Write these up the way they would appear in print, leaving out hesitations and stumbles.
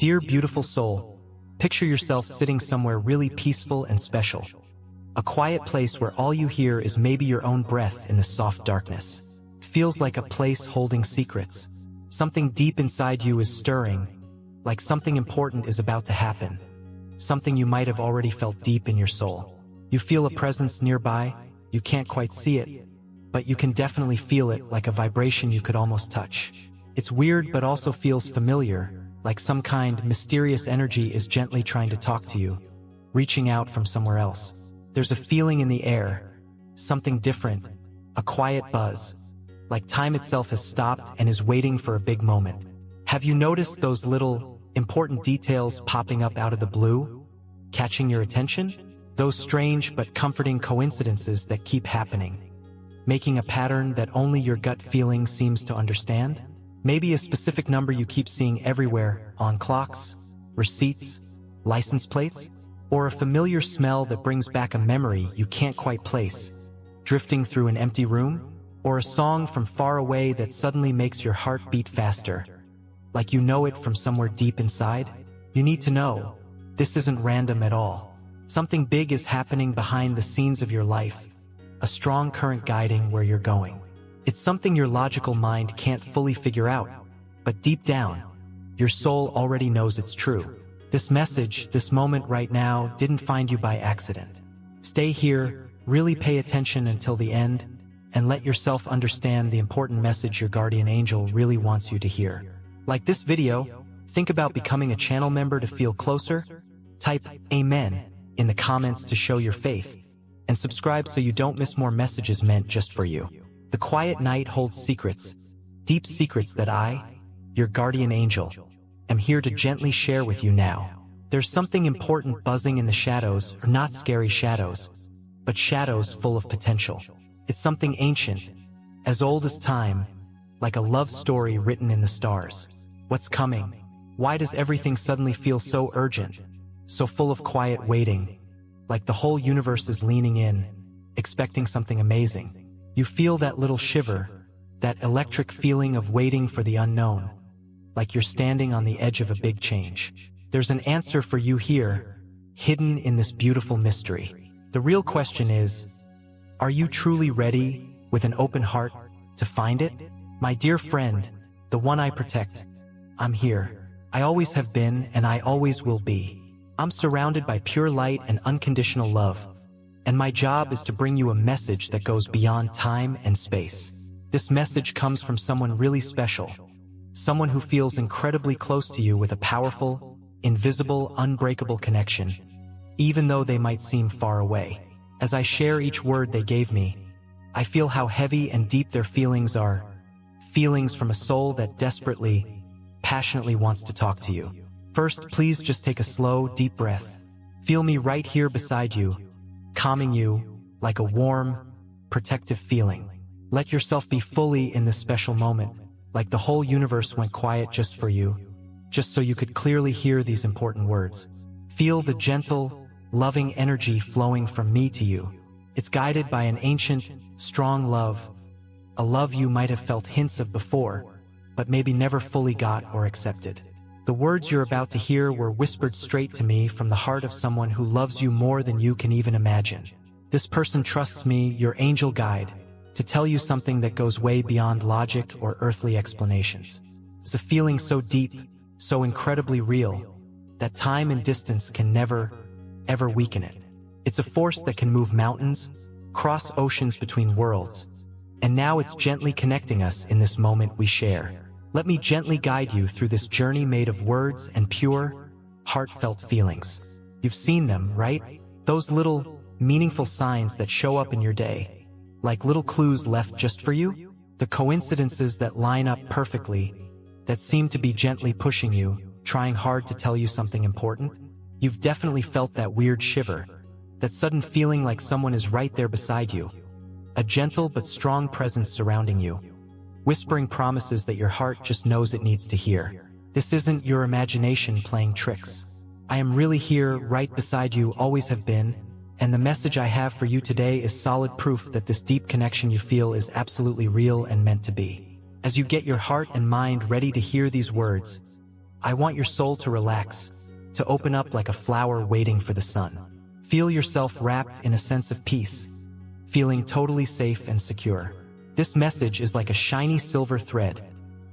Dear beautiful soul, picture yourself sitting somewhere really peaceful and special. A quiet place where all you hear is maybe your own breath in the soft darkness. It feels like a place holding secrets. Something deep inside you is stirring, like something important is about to happen. Something you might have already felt deep in your soul. You feel a presence nearby, you can't quite see it, but you can definitely feel it, like a vibration you could almost touch. It's weird but also feels familiar, like some kind mysterious energy is gently trying to talk to you, reaching out from somewhere else. There's a feeling in the air, something different, a quiet buzz, like time itself has stopped and is waiting for a big moment. Have you noticed those little, important details popping up out of the blue, catching your attention? Those strange but comforting coincidences that keep happening, making a pattern that only your gut feeling seems to understand? Maybe a specific number you keep seeing everywhere, on clocks, receipts, license plates, or a familiar smell that brings back a memory you can't quite place, drifting through an empty room, or a song from far away that suddenly makes your heart beat faster, like you know it from somewhere deep inside. You need to know, this isn't random at all. Something big is happening behind the scenes of your life, a strong current guiding where you're going. It's something your logical mind can't fully figure out, but deep down, your soul already knows it's true. This message, this moment right now, didn't find you by accident. Stay here, really pay attention until the end, and let yourself understand the important message your guardian angel really wants you to hear. Like this video, think about becoming a channel member to feel closer. Type Amen in the comments to show your faith, and subscribe so you don't miss more messages meant just for you. The quiet night holds secrets, deep secrets that I, your guardian angel, am here to gently share with you now. There's something important buzzing in the shadows, or not scary shadows, but shadows full of potential. It's something ancient, as old as time, like a love story written in the stars. What's coming? Why does everything suddenly feel so urgent, so full of quiet waiting, like the whole universe is leaning in, expecting something amazing? You feel that little shiver, that electric feeling of waiting for the unknown, like you're standing on the edge of a big change. There's an answer for you here, hidden in this beautiful mystery. The real question is, are you truly ready, with an open heart, to find it? My dear friend, the one I protect, I'm here. I always have been, and I always will be. I'm surrounded by pure light and unconditional love. And my job is to bring you a message that goes beyond time and space. This message comes from someone really special, someone who feels incredibly close to you with a powerful, invisible, unbreakable connection, even though they might seem far away. As I share each word they gave me, I feel how heavy and deep their feelings are, feelings from a soul that desperately, passionately wants to talk to you. First, please just take a slow, deep breath. Feel me right here beside you, calming you, like a warm, protective feeling. Let yourself be fully in this special moment, like the whole universe went quiet just for you, just so you could clearly hear these important words. Feel the gentle, loving energy flowing from me to you. It's guided by an ancient, strong love, a love you might have felt hints of before, but maybe never fully got or accepted. The words you're about to hear were whispered straight to me from the heart of someone who loves you more than you can even imagine. This person trusts me, your angel guide, to tell you something that goes way beyond logic or earthly explanations. It's a feeling so deep, so incredibly real, that time and distance can never, ever weaken it. It's a force that can move mountains, cross oceans between worlds, and now it's gently connecting us in this moment we share. Let me gently guide you through this journey made of words and pure, heartfelt feelings. You've seen them, right? Those little, meaningful signs that show up in your day, like little clues left just for you? The coincidences that line up perfectly, that seem to be gently pushing you, trying hard to tell you something important? You've definitely felt that weird shiver, that sudden feeling like someone is right there beside you, a gentle but strong presence surrounding you, whispering promises that your heart just knows it needs to hear. This isn't your imagination playing tricks. I am really here, right beside you, always have been, and the message I have for you today is solid proof that this deep connection you feel is absolutely real and meant to be. As you get your heart and mind ready to hear these words, I want your soul to relax, to open up like a flower waiting for the sun. Feel yourself wrapped in a sense of peace, feeling totally safe and secure. This message is like a shiny silver thread,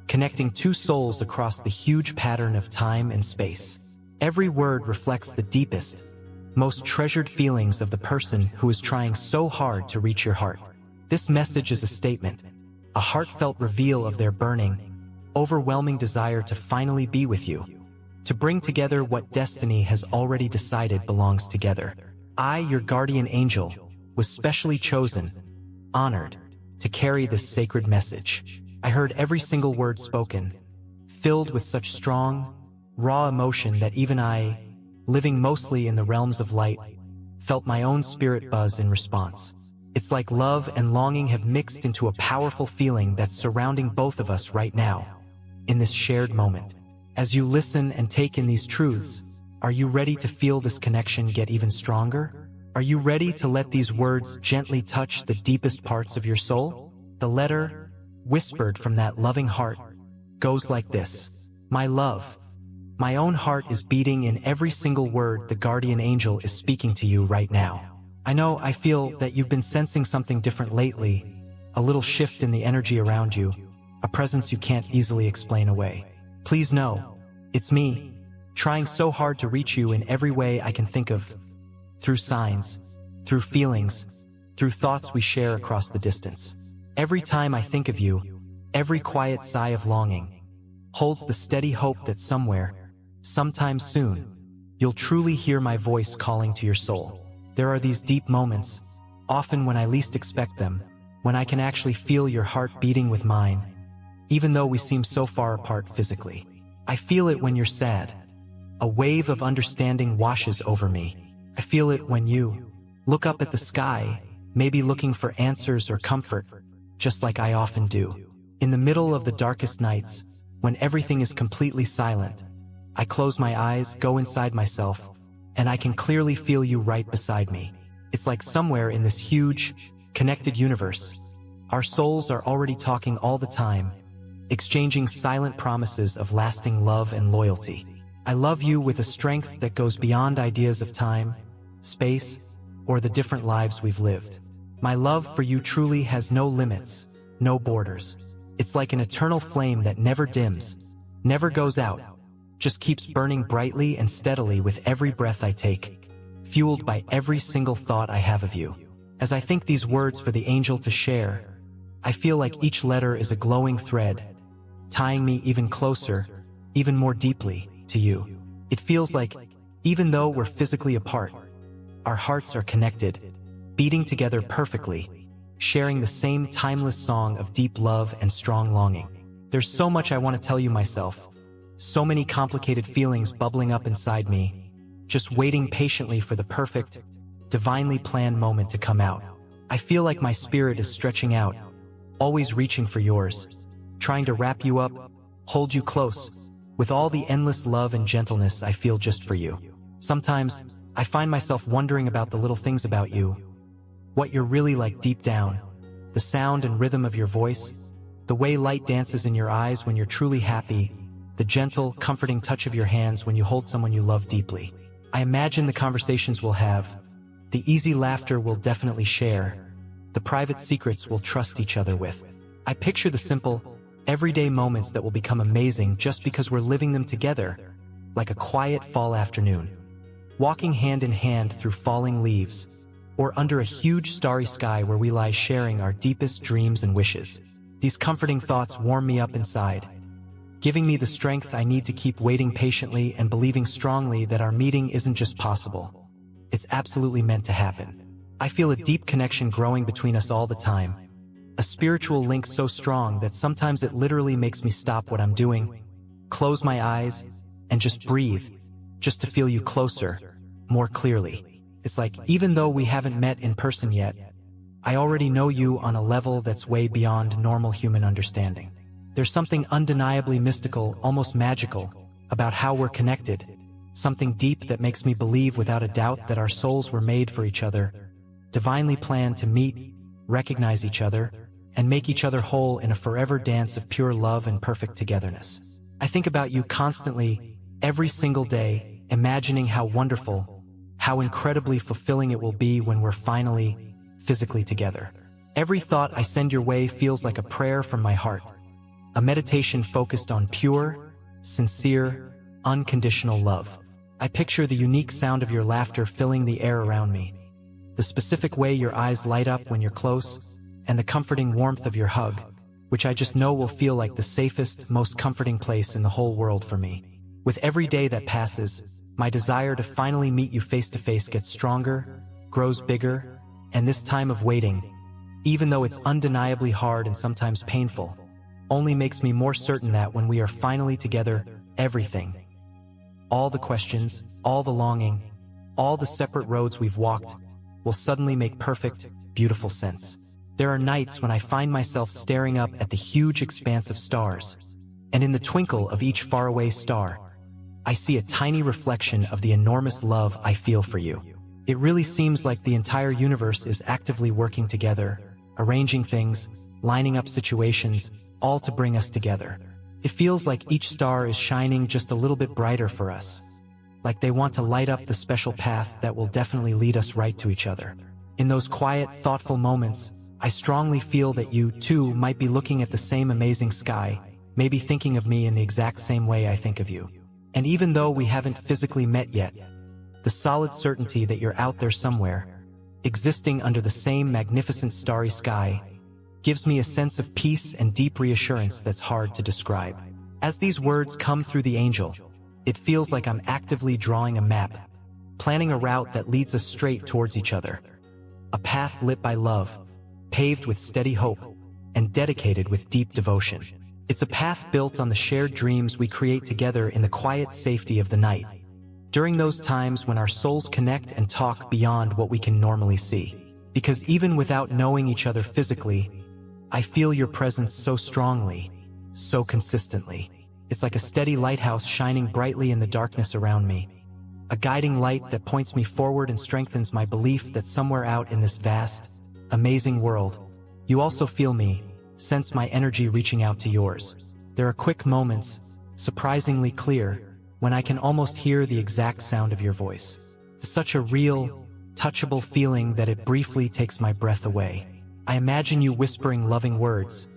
connecting two souls across the huge pattern of time and space. Every word reflects the deepest, most treasured feelings of the person who is trying so hard to reach your heart. This message is a statement, a heartfelt reveal of their burning, overwhelming desire to finally be with you, to bring together what destiny has already decided belongs together. I, your guardian angel, was specially chosen, honored, to carry this sacred message. I heard every single word spoken, filled with such strong, raw emotion that even I, living mostly in the realms of light, felt my own spirit buzz in response. It's like love and longing have mixed into a powerful feeling that's surrounding both of us right now, in this shared moment. As you listen and take in these truths, are you ready to feel this connection get even stronger? Are you ready to let these words gently touch the deepest parts of your soul? The letter, whispered from that loving heart, goes like this. My love, my own heart is beating in every single word the guardian angel is speaking to you right now. I feel that you've been sensing something different lately, a little shift in the energy around you, a presence you can't easily explain away. Please know, it's me, trying so hard to reach you in every way I can think of, through signs, through feelings, through thoughts we share across the distance. Every time I think of you, every quiet sigh of longing holds the steady hope that somewhere, sometime soon, you'll truly hear my voice calling to your soul. There are these deep moments, often when I least expect them, when I can actually feel your heart beating with mine, even though we seem so far apart physically. I feel it when you're sad. A wave of understanding washes over me. I feel it when you look up at the sky, maybe looking for answers or comfort, just like I often do. In the middle of the darkest nights, when everything is completely silent, I close my eyes, go inside myself, and I can clearly feel you right beside me. It's like somewhere in this huge, connected universe, our souls are already talking all the time, exchanging silent promises of lasting love and loyalty. I love you with a strength that goes beyond ideas of time, space, or the different lives we've lived. My love for you truly has no limits, no borders. It's like an eternal flame that never dims, never goes out, just keeps burning brightly and steadily with every breath I take, fueled by every single thought I have of you. As I think these words for the angel to share, I feel like each letter is a glowing thread, tying me even closer, even more deeply, to you. It feels like, even though we're physically apart, our hearts are connected, beating together perfectly, sharing the same timeless song of deep love and strong longing. There's so much I want to tell you myself, so many complicated feelings bubbling up inside me, just waiting patiently for the perfect, divinely planned moment to come out. I feel like my spirit is stretching out, always reaching for yours, trying to wrap you up, hold you close, with all the endless love and gentleness I feel just for you. Sometimes, I find myself wondering about the little things about you, what you're really like deep down, the sound and rhythm of your voice, the way light dances in your eyes when you're truly happy, the gentle, comforting touch of your hands when you hold someone you love deeply. I imagine the conversations we'll have, the easy laughter we'll definitely share, the private secrets we'll trust each other with. I picture the simple, everyday moments that will become amazing just because we're living them together, like a quiet fall afternoon, walking hand in hand through falling leaves, or under a huge starry sky where we lie sharing our deepest dreams and wishes. These comforting thoughts warm me up inside, giving me the strength I need to keep waiting patiently and believing strongly that our meeting isn't just possible. It's absolutely meant to happen. I feel a deep connection growing between us all the time, a spiritual link so strong that sometimes it literally makes me stop what I'm doing, close my eyes, and just breathe, just to feel you closer, more clearly. It's like, even though we haven't met in person yet, I already know you on a level that's way beyond normal human understanding. There's something undeniably mystical, almost magical, about how we're connected, something deep that makes me believe without a doubt that our souls were made for each other, divinely planned to meet, recognize each other, and make each other whole in a forever dance of pure love and perfect togetherness. I think about you constantly, every single day, imagining how wonderful, how incredibly fulfilling it will be when we're finally physically together. Every thought I send your way feels like a prayer from my heart, a meditation focused on pure, sincere, unconditional love. I picture the unique sound of your laughter filling the air around me, the specific way your eyes light up when you're close, and the comforting warmth of your hug, which I just know will feel like the safest, most comforting place in the whole world for me. With every day that passes, my desire to finally meet you face to face gets stronger, grows bigger, and this time of waiting, even though it's undeniably hard and sometimes painful, only makes me more certain that when we are finally together, everything, all the questions, all the longing, all the separate roads we've walked, will suddenly make perfect, beautiful sense. There are nights when I find myself staring up at the huge expanse of stars, and in the twinkle of each faraway star, I see a tiny reflection of the enormous love I feel for you. It really seems like the entire universe is actively working together, arranging things, lining up situations, all to bring us together. It feels like each star is shining just a little bit brighter for us, like they want to light up the special path that will definitely lead us right to each other. In those quiet, thoughtful moments, I strongly feel that you, too, might be looking at the same amazing sky, maybe thinking of me in the exact same way I think of you. And even though we haven't physically met yet, the solid certainty that you're out there somewhere, existing under the same magnificent starry sky, gives me a sense of peace and deep reassurance that's hard to describe. As these words come through the angel, it feels like I'm actively drawing a map, planning a route that leads us straight towards each other. A path lit by love, paved with steady hope, and dedicated with deep devotion. It's a path built on the shared dreams we create together in the quiet safety of the night, during those times when our souls connect and talk beyond what we can normally see. Because even without knowing each other physically, I feel your presence so strongly, so consistently. It's like a steady lighthouse shining brightly in the darkness around me, a guiding light that points me forward and strengthens my belief that somewhere out in this vast, amazing world, you also feel me, sense my energy reaching out to yours. There are quick moments, surprisingly clear, when I can almost hear the exact sound of your voice. It's such a real, touchable feeling that it briefly takes my breath away. I imagine you whispering loving words,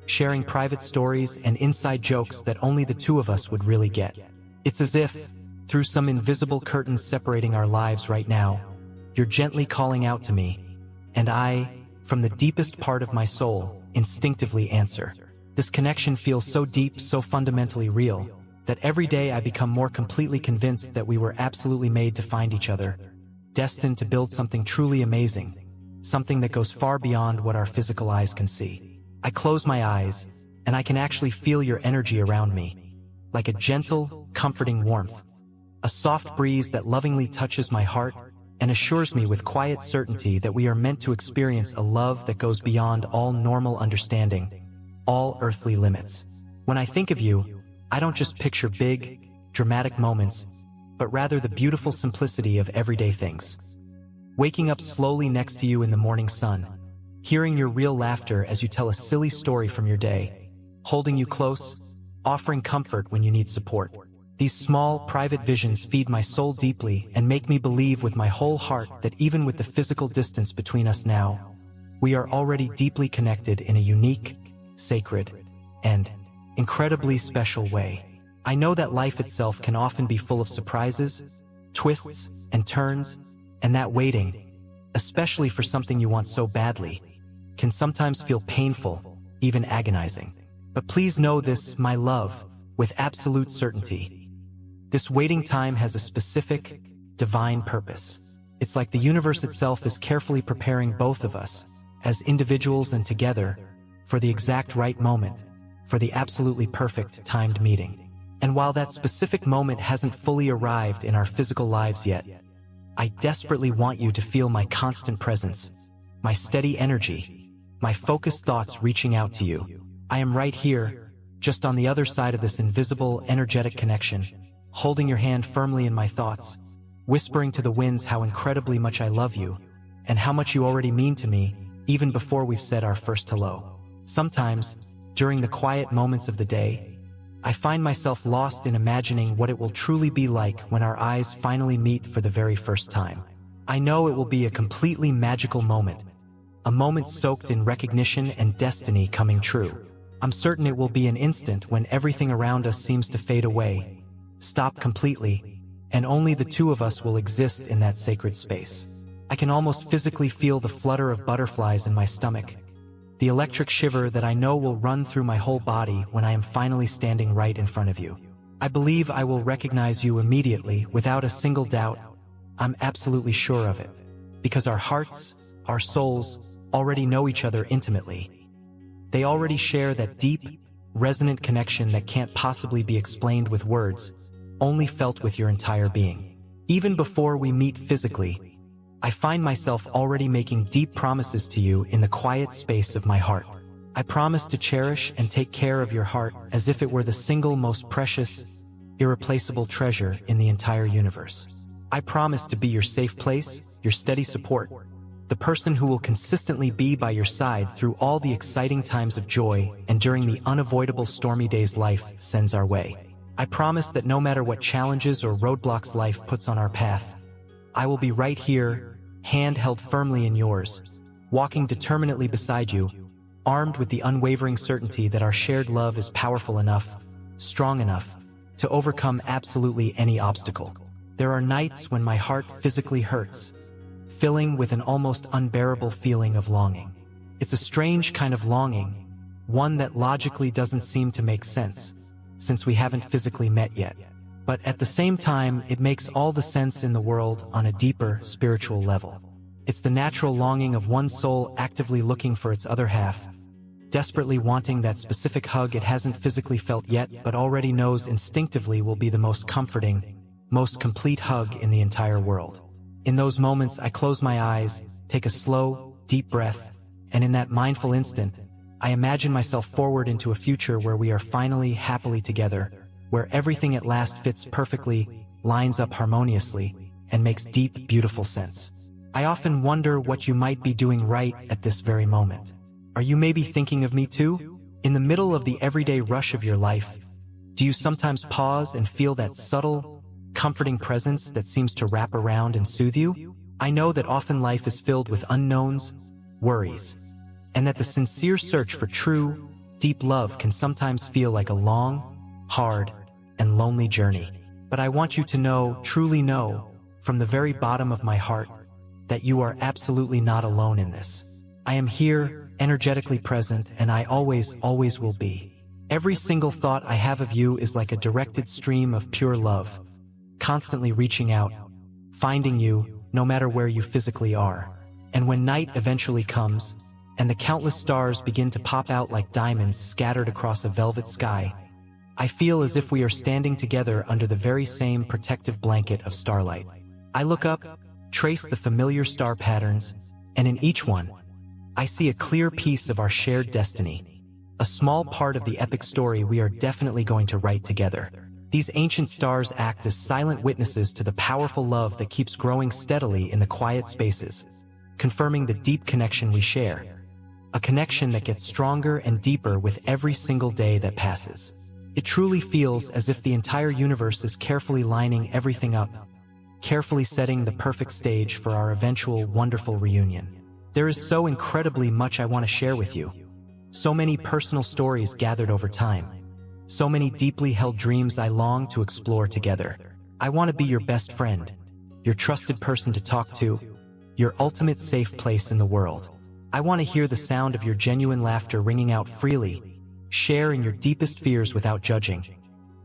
sharing private stories and inside jokes that only the two of us would really get. It's as if, through some invisible curtains separating our lives right now, you're gently calling out to me, and I, from the deepest part of my soul, instinctively answer. This connection feels so deep, so fundamentally real, that every day I become more completely convinced that we were absolutely made to find each other, destined to build something truly amazing, something that goes far beyond what our physical eyes can see. I close my eyes, and I can actually feel your energy around me, like a gentle, comforting warmth, a soft breeze that lovingly touches my heart and assures me with quiet certainty that we are meant to experience a love that goes beyond all normal understanding, all earthly limits. When I think of you, I don't just picture big, dramatic moments, but rather the beautiful simplicity of everyday things. Waking up slowly next to you in the morning sun, hearing your real laughter as you tell a silly story from your day, holding you close, offering comfort when you need support. These small, private visions feed my soul deeply and make me believe with my whole heart that even with the physical distance between us now, we are already deeply connected in a unique, sacred, and incredibly special way. I know that life itself can often be full of surprises, twists, and turns, and that waiting, especially for something you want so badly, can sometimes feel painful, even agonizing. But please know this, my love, with absolute certainty. This waiting time has a specific, divine purpose. It's like the universe itself is carefully preparing both of us, as individuals and together, for the exact right moment, for the absolutely perfect timed meeting. And while that specific moment hasn't fully arrived in our physical lives yet, I desperately want you to feel my constant presence, my steady energy, my focused thoughts reaching out to you. I am right here, just on the other side of this invisible, energetic connection, holding your hand firmly in my thoughts, whispering to the winds how incredibly much I love you, and how much you already mean to me, even before we've said our first hello. Sometimes, during the quiet moments of the day, I find myself lost in imagining what it will truly be like when our eyes finally meet for the very first time. I know it will be a completely magical moment, a moment soaked in recognition and destiny coming true. I'm certain it will be an instant when everything around us seems to fade away, stop completely, and only the two of us will exist in that sacred space. I can almost physically feel the flutter of butterflies in my stomach, the electric shiver that I know will run through my whole body when I am finally standing right in front of you. I believe I will recognize you immediately without a single doubt. I'm absolutely sure of it, because our hearts, our souls, already know each other intimately. They already share that deep, resonant connection that can't possibly be explained with words, only felt with your entire being. Even before we meet physically, I find myself already making deep promises to you in the quiet space of my heart. I promise to cherish and take care of your heart as if it were the single most precious, irreplaceable treasure in the entire universe. I promise to be your safe place, your steady support, the person who will consistently be by your side through all the exciting times of joy and during the unavoidable stormy days life sends our way. I promise that no matter what challenges or roadblocks life puts on our path, I will be right here, hand held firmly in yours, walking determinedly beside you, armed with the unwavering certainty that our shared love is powerful enough, strong enough, to overcome absolutely any obstacle. There are nights when my heart physically hurts, filling with an almost unbearable feeling of longing. It's a strange kind of longing, one that logically doesn't seem to make sense, since we haven't physically met yet. But at the same time, it makes all the sense in the world on a deeper, spiritual level. It's the natural longing of one soul actively looking for its other half, desperately wanting that specific hug it hasn't physically felt yet but already knows instinctively will be the most comforting, most complete hug in the entire world. In those moments, I close my eyes, take a slow, deep breath, and in that mindful instant, I imagine myself forward into a future where we are finally happily together, where everything at last fits perfectly, lines up harmoniously, and makes deep, beautiful sense. I often wonder what you might be doing right at this very moment. Are you maybe thinking of me too? In the middle of the everyday rush of your life, do you sometimes pause and feel that subtle, comforting presence that seems to wrap around and soothe you? I know that often life is filled with unknowns, worries, and that the sincere search for true, deep love can sometimes feel like a long, hard, and lonely journey. But I want you to know, truly know, from the very bottom of my heart, that you are absolutely not alone in this. I am here, energetically present, and I always will be. Every single thought I have of you is like a directed stream of pure love, constantly reaching out, finding you, no matter where you physically are. And when night eventually comes, and the countless stars begin to pop out like diamonds scattered across a velvet sky, I feel as if we are standing together under the very same protective blanket of starlight. I look up, trace the familiar star patterns, and in each one, I see a clear piece of our shared destiny, a small part of the epic story we are definitely going to write together. These ancient stars act as silent witnesses to the powerful love that keeps growing steadily in the quiet spaces, confirming the deep connection we share, a connection that gets stronger and deeper with every single day that passes. It truly feels as if the entire universe is carefully lining everything up, carefully setting the perfect stage for our eventual wonderful reunion. There is so incredibly much I want to share with you. So many personal stories gathered over time. So many deeply held dreams I long to explore together. I want to be your best friend, your trusted person to talk to, your ultimate safe place in the world. I want to hear the sound of your genuine laughter ringing out freely, share in your deepest fears without judging,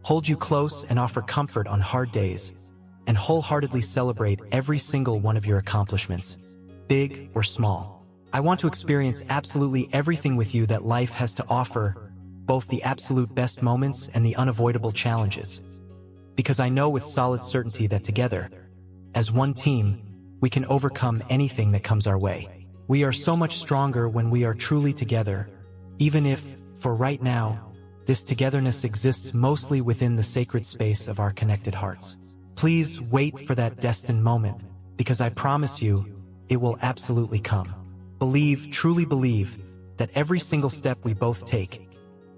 hold you close and offer comfort on hard days, and wholeheartedly celebrate every single one of your accomplishments, big or small. I want to experience absolutely everything with you that life has to offer, both the absolute best moments and the unavoidable challenges. Because I know with solid certainty that together, as one team, we can overcome anything that comes our way. We are so much stronger when we are truly together, even if, for right now, this togetherness exists mostly within the sacred space of our connected hearts. Please wait for that destined moment, because I promise you, it will absolutely come. Believe, truly believe, that every single step we both take,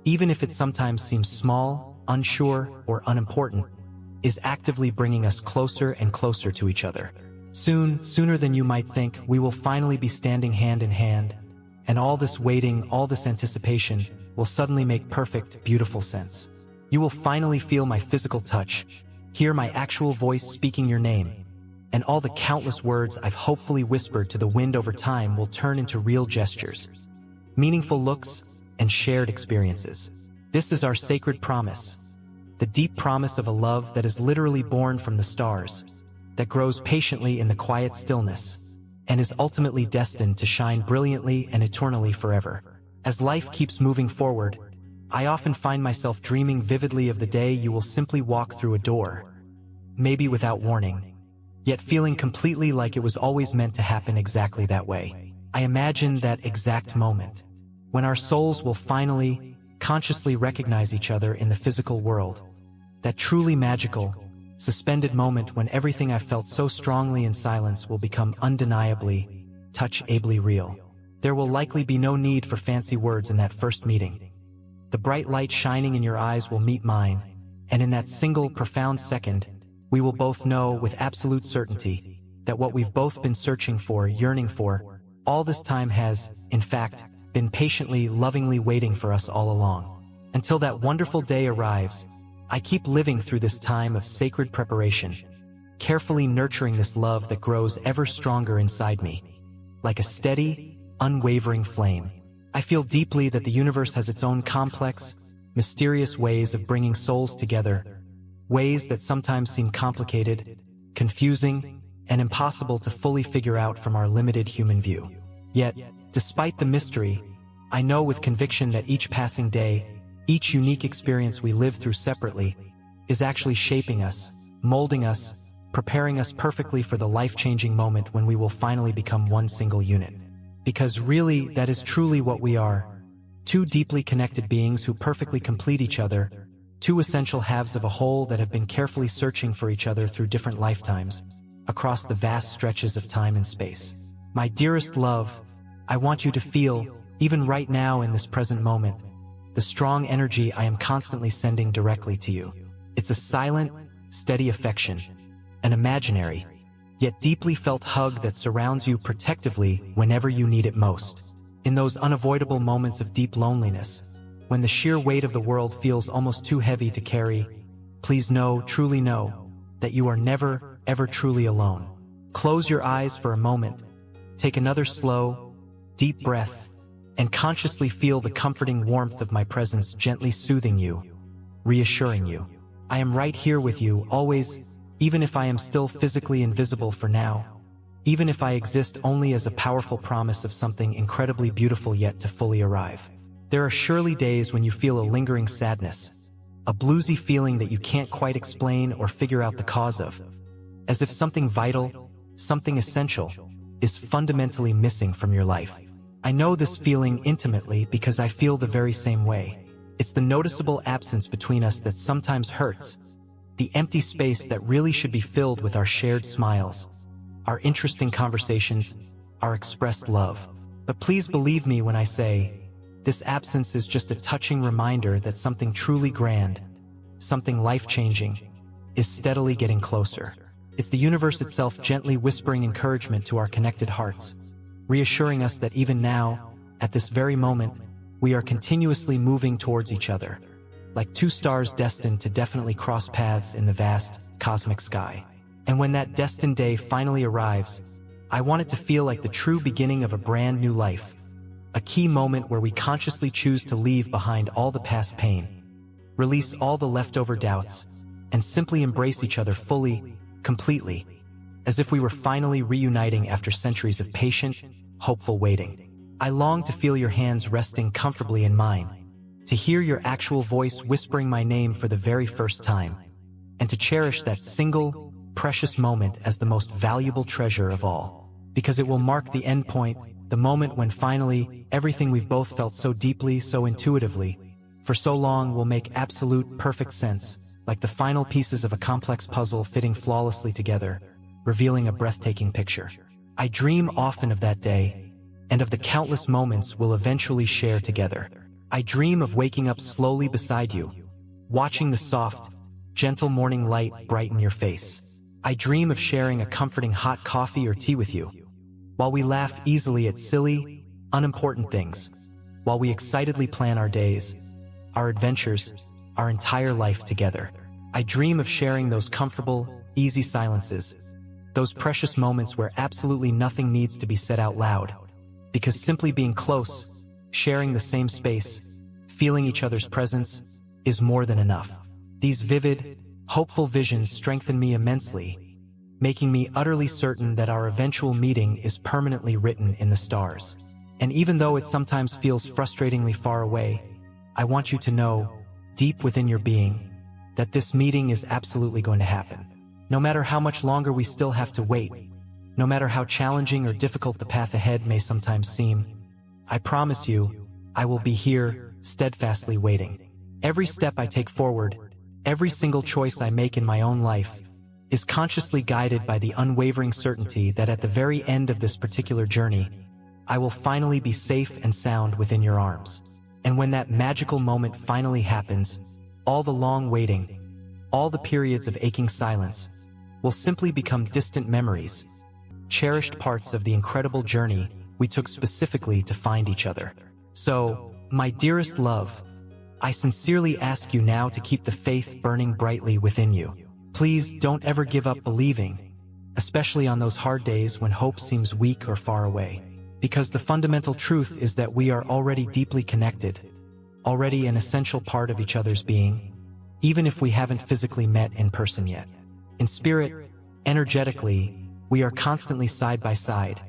even if it sometimes seems small, unsure, or unimportant, is actively bringing us closer and closer to each other. Soon, sooner than you might think, we will finally be standing hand in hand, and all this waiting, all this anticipation, will suddenly make perfect, beautiful sense. You will finally feel my physical touch, hear my actual voice speaking your name, and all the countless words I've hopefully whispered to the wind over time will turn into real gestures, meaningful looks, and shared experiences. This is our sacred promise, the deep promise of a love that is literally born from the stars, that grows patiently in the quiet stillness, and is ultimately destined to shine brilliantly and eternally forever. As life keeps moving forward, I often find myself dreaming vividly of the day you will simply walk through a door, maybe without warning, yet feeling completely like it was always meant to happen exactly that way. I imagine that exact moment, when our souls will finally, consciously recognize each other in the physical world. That truly magical, suspended moment when everything I felt so strongly in silence will become undeniably, touchably real. There will likely be no need for fancy words in that first meeting. The bright light shining in your eyes will meet mine, and in that single profound second, we will both know with absolute certainty that what we've both been searching for, yearning for, all this time has, in fact, been patiently, lovingly waiting for us all along. Until that wonderful day arrives, I keep living through this time of sacred preparation, carefully nurturing this love that grows ever stronger inside me, like a steady, unwavering flame. I feel deeply that the universe has its own complex, mysterious ways of bringing souls together, ways that sometimes seem complicated, confusing, and impossible to fully figure out from our limited human view. Yet, despite the mystery, I know with conviction that each passing day, each unique experience we live through separately, is actually shaping us, molding us, preparing us perfectly for the life-changing moment when we will finally become one single unit. Because really, that is truly what we are. Two deeply connected beings who perfectly complete each other, two essential halves of a whole that have been carefully searching for each other through different lifetimes, across the vast stretches of time and space. My dearest love, I want you to feel, even right now in this present moment, the strong energy I am constantly sending directly to you. It's a silent, steady affection, an imaginary, yet deeply felt hug that surrounds you protectively whenever you need it most. In those unavoidable moments of deep loneliness, when the sheer weight of the world feels almost too heavy to carry, please know, truly know, that you are never, ever truly alone. Close your eyes for a moment, take another slow, deep breath, and consciously feel the comforting warmth of my presence gently soothing you, reassuring you. I am right here with you, always, even if I am still physically invisible for now, even if I exist only as a powerful promise of something incredibly beautiful yet to fully arrive. There are surely days when you feel a lingering sadness, a bluesy feeling that you can't quite explain or figure out the cause of, as if something vital, something essential, is fundamentally missing from your life. I know this feeling intimately because I feel the very same way. It's the noticeable absence between us that sometimes hurts, the empty space that really should be filled with our shared smiles, our interesting conversations, our expressed love. But please believe me when I say, this absence is just a touching reminder that something truly grand, something life-changing, is steadily getting closer. It's the universe itself gently whispering encouragement to our connected hearts, reassuring us that even now, at this very moment, we are continuously moving towards each other, like two stars destined to definitely cross paths in the vast, cosmic sky. And when that destined day finally arrives, I want it to feel like the true beginning of a brand new life, a key moment where we consciously choose to leave behind all the past pain, release all the leftover doubts, and simply embrace each other fully, completely, as if we were finally reuniting after centuries of patient, hopeful waiting. I long to feel your hands resting comfortably in mine, to hear your actual voice whispering my name for the very first time, and to cherish that single, precious moment as the most valuable treasure of all. Because it will mark the end point, the moment when finally, everything we've both felt so deeply, so intuitively, for so long will make absolute, perfect sense, like the final pieces of a complex puzzle fitting flawlessly together, revealing a breathtaking picture. I dream often of that day, and of the countless moments we'll eventually share together. I dream of waking up slowly beside you, watching the soft, gentle morning light brighten your face. I dream of sharing a comforting hot coffee or tea with you, while we laugh easily at silly, unimportant things, while we excitedly plan our days, our adventures, our entire life together. I dream of sharing those comfortable, easy silences, those precious moments where absolutely nothing needs to be said out loud, because simply being close, sharing the same space, feeling each other's presence, is more than enough. These vivid, hopeful visions strengthen me immensely, making me utterly certain that our eventual meeting is permanently written in the stars. And even though it sometimes feels frustratingly far away, I want you to know, deep within your being, that this meeting is absolutely going to happen. No matter how much longer we still have to wait, no matter how challenging or difficult the path ahead may sometimes seem, I promise you, I will be here, steadfastly waiting. Every step I take forward, every single choice I make in my own life, is consciously guided by the unwavering certainty that at the very end of this particular journey, I will finally be safe and sound within your arms. And when that magical moment finally happens, all the long waiting, all the periods of aching silence, will simply become distant memories, cherished parts of the incredible journey we took specifically to find each other. So, my dearest love, I sincerely ask you now to keep the faith burning brightly within you. Please don't ever give up believing, especially on those hard days when hope seems weak or far away. Because the fundamental truth is that we are already deeply connected, already an essential part of each other's being, even if we haven't physically met in person yet. In spirit, energetically, we are constantly side by side,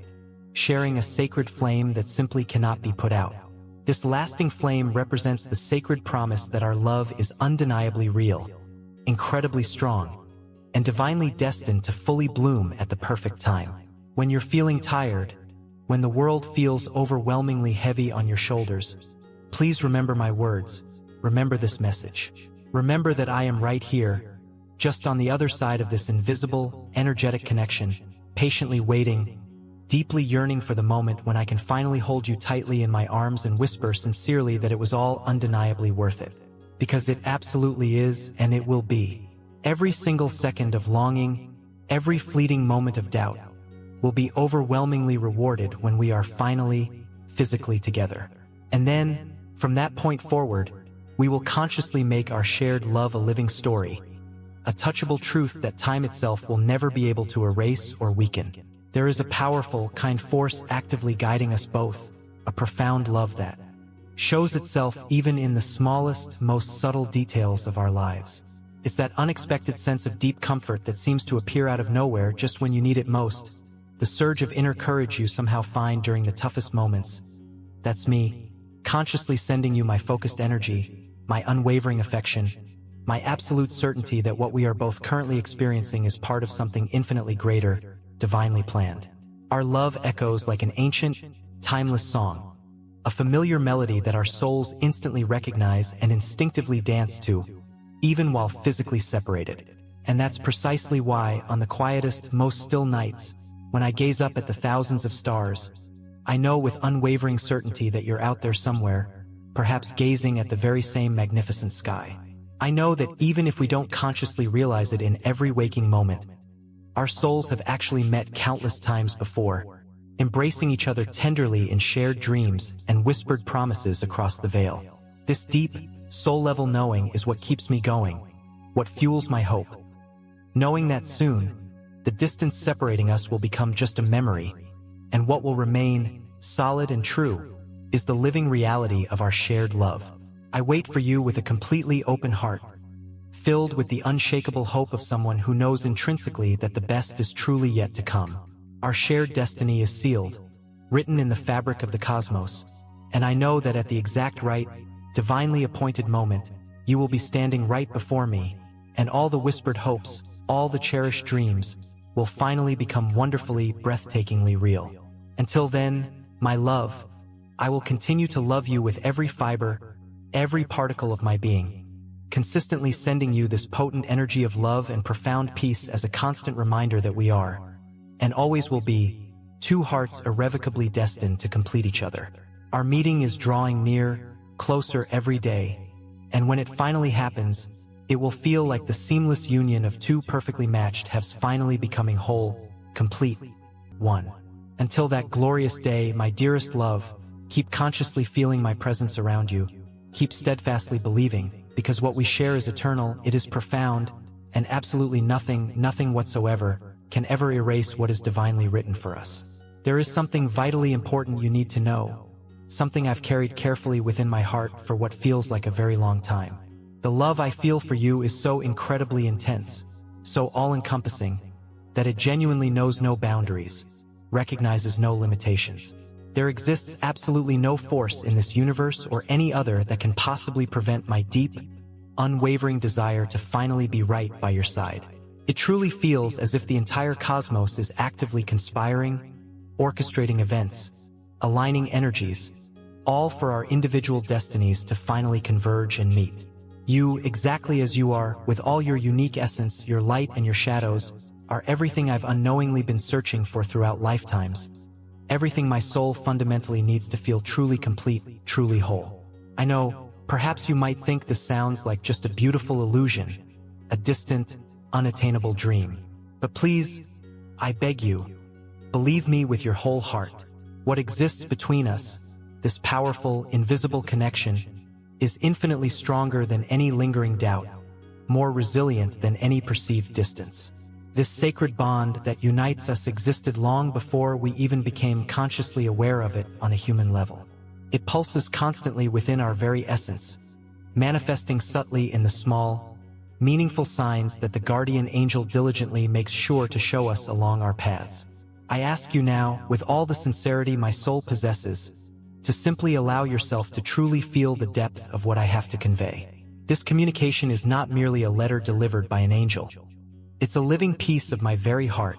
sharing a sacred flame that simply cannot be put out. This lasting flame represents the sacred promise that our love is undeniably real, incredibly strong, and divinely destined to fully bloom at the perfect time. When you're feeling tired, when the world feels overwhelmingly heavy on your shoulders, please remember my words, remember this message. Remember that I am right here, just on the other side of this invisible, energetic connection, patiently waiting, deeply yearning for the moment when I can finally hold you tightly in my arms and whisper sincerely that it was all undeniably worth it. Because it absolutely is, and it will be. Every single second of longing, every fleeting moment of doubt, will be overwhelmingly rewarded when we are finally, physically together. And then, from that point forward, we will consciously make our shared love a living story, a touchable truth that time itself will never be able to erase or weaken. There is a powerful, kind force actively guiding us both, a profound love that shows itself even in the smallest, most subtle details of our lives. It's that unexpected sense of deep comfort that seems to appear out of nowhere just when you need it most, the surge of inner courage you somehow find during the toughest moments. That's me, consciously sending you my focused energy, my unwavering affection, my absolute certainty that what we are both currently experiencing is part of something infinitely greater, divinely planned. Our love echoes like an ancient, timeless song, a familiar melody that our souls instantly recognize and instinctively dance to, even while physically separated. And that's precisely why, on the quietest, most still nights, when I gaze up at the thousands of stars, I know with unwavering certainty that you're out there somewhere, perhaps gazing at the very same magnificent sky. I know that even if we don't consciously realize it in every waking moment, our souls have actually met countless times before, embracing each other tenderly in shared dreams and whispered promises across the veil. This deep, soul-level knowing is what keeps me going, what fuels my hope. Knowing that soon, the distance separating us will become just a memory, and what will remain, solid and true, is the living reality of our shared love. I wait for you with a completely open heart, filled with the unshakable hope of someone who knows intrinsically that the best is truly yet to come. Our shared destiny is sealed, written in the fabric of the cosmos, and I know that at the exact right, divinely appointed moment, you will be standing right before me, and all the whispered hopes, all the cherished dreams, will finally become wonderfully, breathtakingly real. Until then, my love, I will continue to love you with every fiber, every particle of my being, consistently sending you this potent energy of love and profound peace as a constant reminder that we are, and always will be, two hearts irrevocably destined to complete each other. Our meeting is drawing near, closer every day, And when it finally happens, it will feel like the seamless union of two perfectly matched halves finally becoming whole, complete, one. Until that glorious day, my dearest love, keep consciously feeling my presence around you. Keep steadfastly believing, because what we share is eternal, it is profound, and absolutely nothing whatsoever can ever erase what is divinely written for us. There is something vitally important you need to know, something I've carried carefully within my heart for what feels like a very long time. The love I feel for you is so incredibly intense, so all-encompassing, that it genuinely knows no boundaries, recognizes no limitations. There exists absolutely no force in this universe or any other that can possibly prevent my deep, unwavering desire to finally be right by your side. It truly feels as if the entire cosmos is actively conspiring, orchestrating events, aligning energies, all for our individual destinies to finally converge and meet. You, exactly as you are, with all your unique essence, your light and your shadows, are everything I've unknowingly been searching for throughout lifetimes. Everything my soul fundamentally needs to feel truly complete, truly whole. I know, perhaps you might think this sounds like just a beautiful illusion, a distant, unattainable dream. But please, I beg you, believe me with your whole heart. What exists between us, this powerful, invisible connection, is infinitely stronger than any lingering doubt, more resilient than any perceived distance. This sacred bond that unites us existed long before we even became consciously aware of it on a human level. It pulses constantly within our very essence, manifesting subtly in the small, meaningful signs that the guardian angel diligently makes sure to show us along our paths. I ask you now, with all the sincerity my soul possesses, to simply allow yourself to truly feel the depth of what I have to convey. This communication is not merely a letter delivered by an angel. It's a living piece of my very heart,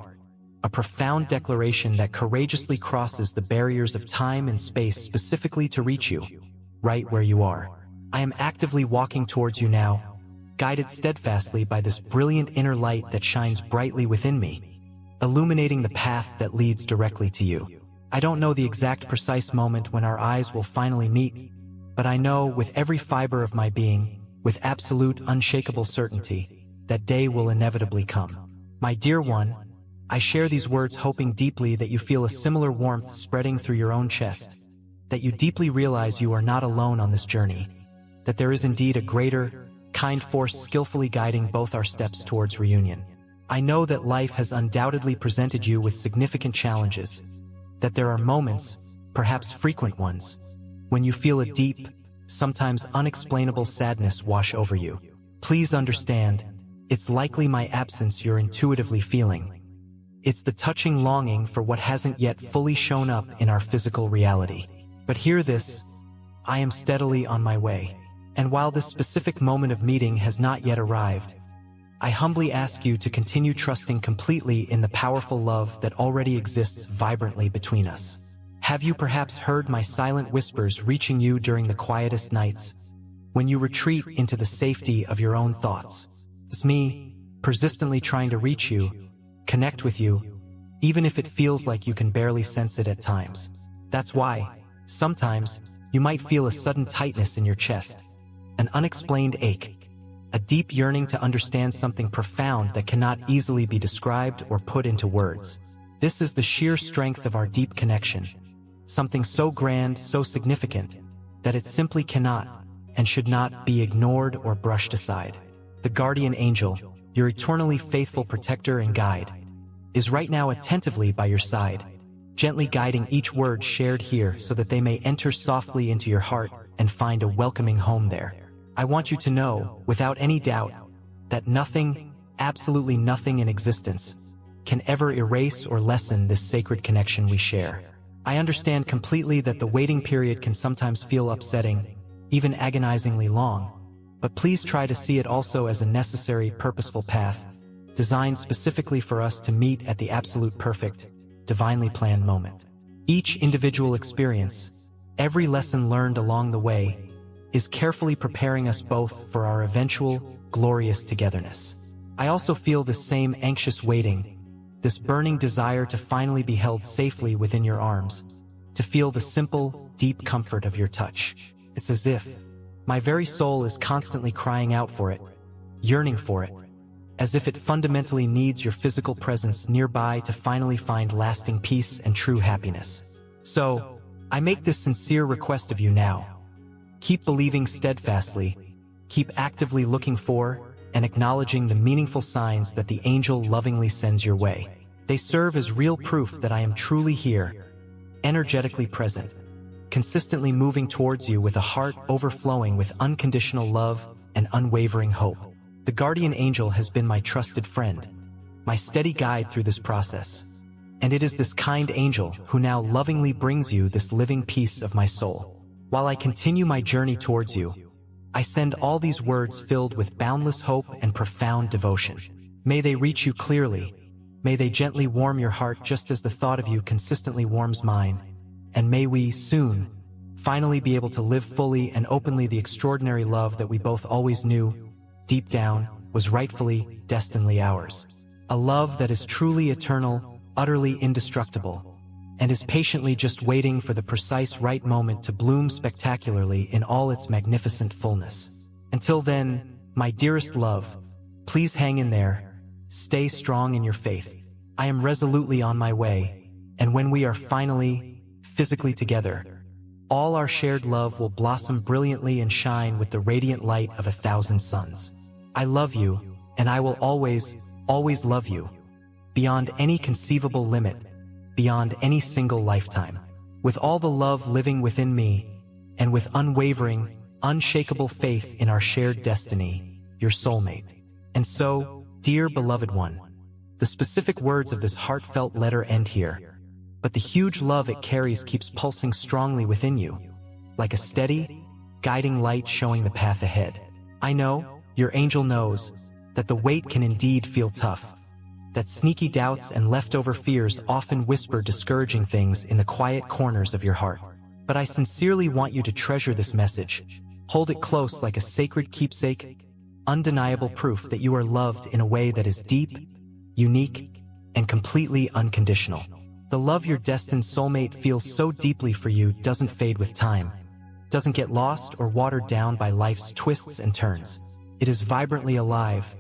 a profound declaration that courageously crosses the barriers of time and space specifically to reach you, right where you are. I am actively walking towards you now, guided steadfastly by this brilliant inner light that shines brightly within me, illuminating the path that leads directly to you. I don't know the exact precise moment when our eyes will finally meet, but I know with every fiber of my being, with absolute unshakable certainty, that day will inevitably come. My dear one, I share these words hoping deeply that you feel a similar warmth spreading through your own chest, that you deeply realize you are not alone on this journey, that there is indeed a greater, kind force skillfully guiding both our steps towards reunion. I know that life has undoubtedly presented you with significant challenges, that there are moments, perhaps frequent ones, when you feel a deep, sometimes unexplainable sadness wash over you. Please understand, it's likely my absence you're intuitively feeling. It's the touching longing for what hasn't yet fully shown up in our physical reality. But hear this, I am steadily on my way. And while this specific moment of meeting has not yet arrived, I humbly ask you to continue trusting completely in the powerful love that already exists vibrantly between us. Have you perhaps heard my silent whispers reaching you during the quietest nights, when you retreat into the safety of your own thoughts? It's me, persistently trying to reach you, connect with you, even if it feels like you can barely sense it at times. That's why, sometimes, you might feel a sudden tightness in your chest, an unexplained ache, a deep yearning to understand something profound that cannot easily be described or put into words. This is the sheer strength of our deep connection, something so grand, so significant, that it simply cannot and should not be ignored or brushed aside. The guardian angel, your eternally faithful protector and guide, is right now attentively by your side, gently guiding each word shared here so that they may enter softly into your heart and find a welcoming home there. I want you to know, without any doubt, that nothing, absolutely nothing in existence, can ever erase or lessen this sacred connection we share. I understand completely that the waiting period can sometimes feel upsetting, even agonizingly long, but please try to see it also as a necessary, purposeful path, designed specifically for us to meet at the absolute perfect, divinely planned moment. Each individual experience, every lesson learned along the way, is carefully preparing us both for our eventual, glorious togetherness. I also feel this same anxious waiting, this burning desire to finally be held safely within your arms, to feel the simple, deep comfort of your touch. It's as if, My very soul is constantly crying out for it, yearning for it, as if it fundamentally needs your physical presence nearby to finally find lasting peace and true happiness. So, I make this sincere request of you now. Keep believing steadfastly, keep actively looking for and acknowledging the meaningful signs that the angel lovingly sends your way. They serve as real proof that I am truly here, energetically present, consistently moving towards you with a heart overflowing with unconditional love and unwavering hope. The guardian angel has been my trusted friend, my steady guide through this process. And it is this kind angel who now lovingly brings you this living piece of my soul. While I continue my journey towards you, I send all these words filled with boundless hope and profound devotion. May they reach you clearly. May they gently warm your heart just as the thought of you consistently warms mine. And may we, soon, finally be able to live fully and openly the extraordinary love that we both always knew, deep down, was rightfully, destinedly ours. A love that is truly eternal, utterly indestructible, and is patiently just waiting for the precise right moment to bloom spectacularly in all its magnificent fullness. Until then, my dearest love, please hang in there, stay strong in your faith. I am resolutely on my way, and when we are finally, physically together, all our shared love will blossom brilliantly and shine with the radiant light of 1,000 suns. I love you, and I will always, always love you, beyond any conceivable limit, beyond any single lifetime. With all the love living within me, and with unwavering, unshakable faith in our shared destiny, your soulmate. And so, dear beloved one, the specific words of this heartfelt letter end here. But the huge love it carries keeps pulsing strongly within you, like a steady, guiding light showing the path ahead. I know, your angel knows, that the wait can indeed feel tough, that sneaky doubts and leftover fears often whisper discouraging things in the quiet corners of your heart. But I sincerely want you to treasure this message, hold it close like a sacred keepsake, undeniable proof that you are loved in a way that is deep, unique, and completely unconditional. The love your destined soulmate feels so deeply for you doesn't fade with time, doesn't get lost or watered down by life's twists and turns. It is vibrantly alive,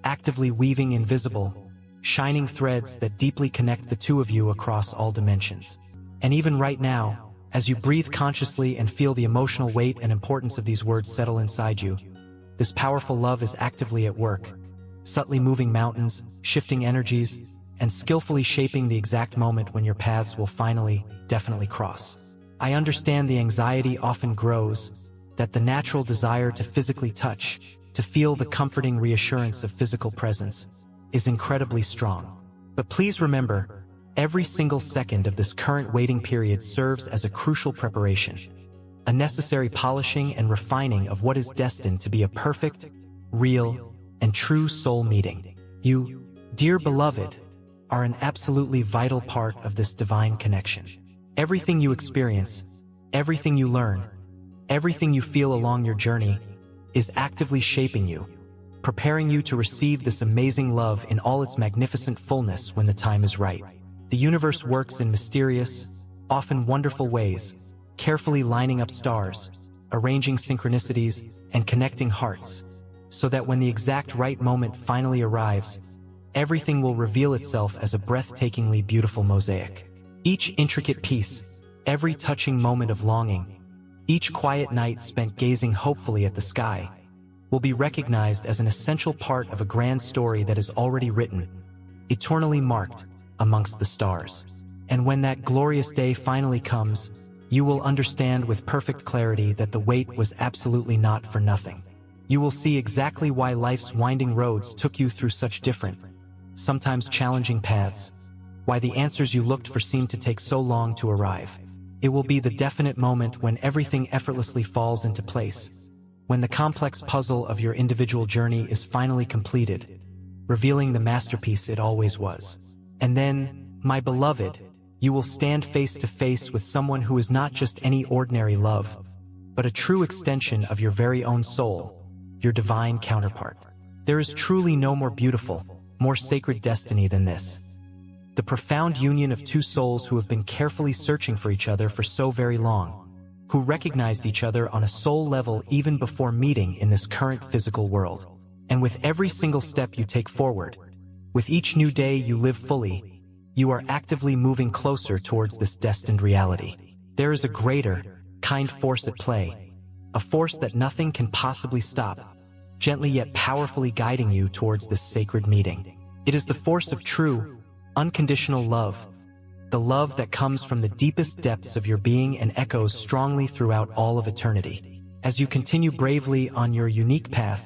actively weaving invisible, shining threads that deeply connect the two of you across all dimensions. And even right now, as you breathe consciously and feel the emotional weight and importance of these words settle inside you, this powerful love is actively at work, subtly moving mountains, shifting energies, and skillfully shaping the exact moment when your paths will finally, definitely cross. I understand the anxiety often grows, that the natural desire to physically touch, to feel the comforting reassurance of physical presence, is incredibly strong. But please remember, every single second of this current waiting period serves as a crucial preparation, a necessary polishing and refining of what is destined to be a perfect, real, and true soul meeting. You, dear beloved, are an absolutely vital part of this divine connection. Everything you experience, everything you learn, everything you feel along your journey is actively shaping you, preparing you to receive this amazing love in all its magnificent fullness when the time is right. The universe works in mysterious, often wonderful ways, carefully lining up stars, arranging synchronicities, and connecting hearts, so that when the exact right moment finally arrives, everything will reveal itself as a breathtakingly beautiful mosaic. Each intricate piece, every touching moment of longing, each quiet night spent gazing hopefully at the sky, will be recognized as an essential part of a grand story that is already written, eternally marked amongst the stars. And when that glorious day finally comes, you will understand with perfect clarity that the wait was absolutely not for nothing. You will see exactly why life's winding roads took you through such different, sometimes challenging paths, why the answers you looked for seemed to take so long to arrive. It will be the definite moment when everything effortlessly falls into place, when the complex puzzle of your individual journey is finally completed, revealing the masterpiece it always was. And then, my beloved, you will stand face to face with someone who is not just any ordinary love, but a true extension of your very own soul, your divine counterpart. There is truly no more beautiful, more sacred destiny than this. The profound union of two souls who have been carefully searching for each other for so very long, who recognized each other on a soul level even before meeting in this current physical world. And with every single step you take forward, with each new day you live fully, you are actively moving closer towards this destined reality. There is a greater, kind force at play, a force that nothing can possibly stop, gently yet powerfully guiding you towards this sacred meeting. It is the force of true, unconditional love, the love that comes from the deepest depths of your being and echoes strongly throughout all of eternity. As you continue bravely on your unique path,